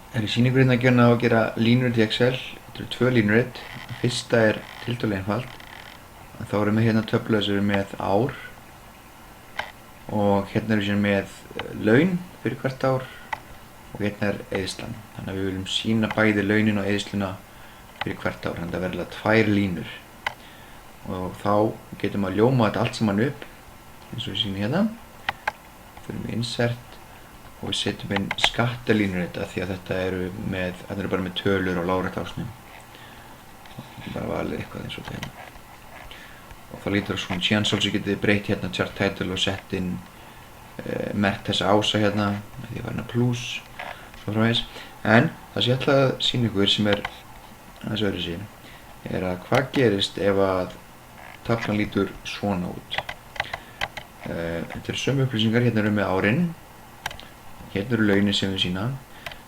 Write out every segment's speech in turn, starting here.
Það er sýningurinn að gera línur í Excel. Þetta eru 2 línurit. Fyrsta er tiltölulega einfalt. Þá erum við hérna töflu sem er með ár og hérna erum við með laun fyrir hvert ár og hérna er eyðslan. Þannig að við viljum sýna bæði launin og eyðsluna fyrir hvert ár. Þannig að það verða 2 línur og þá getum við að ljóma þetta allt saman upp eins og við sýnum hérna. Förum við insert og við setjum inn skattalínur þetta því að þetta eru bara með tölur og lárétt ásnum. Bara valið eitthvað eins og þetta hérna. Og það lítur svona síðan getið þið breytt hérna chart title og sett inn merkt þessa ása hérna með því að verna plus svo framvegis. En það sem ég ætla að sýna ykkur sem er aðeins öðruvísi er að hvað gerist ef að taflan lítur svona út. Þetta eru sömu upplýsingar, hérna eru með árin, hérna eru launin sem við sýna,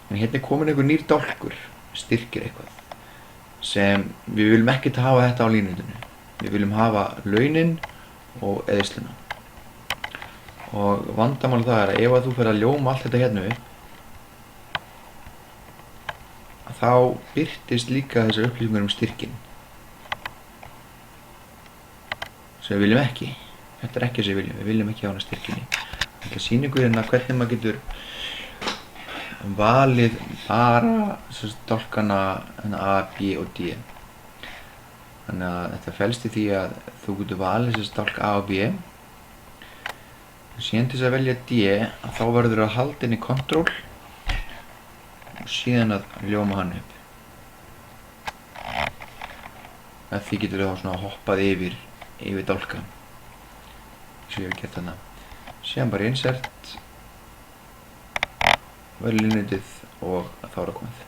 en hérna er komin einhver nýr dálkur, styrkir eitthvað, sem við viljum ekkert hafa þetta á línutinu. Við viljum hafa launin og eyðsluna. Og vandamál það er að ef að þú fer að ljóma allt þetta hérna upp, þá birtist líka þessar upplýsingar styrkin, sem við viljum ekki. Þetta er ekki það sem við viljum ekki hafa styrkinni. Ég ætla að sýna ykkur hérna hvernig maður getur valið bara dálkana A, B og D. Þannig að þetta felst í því að þú getur valið þessi dálk A og B. Síðan til þess að velja D, að þá verður að halda inn í Ctrl og síðan að ljóma hann upp. Að því getur þá svona hoppað yfir dálka. Svo ég hef gert þarna. Síðan bara insert, velja línutið og þá er það komið.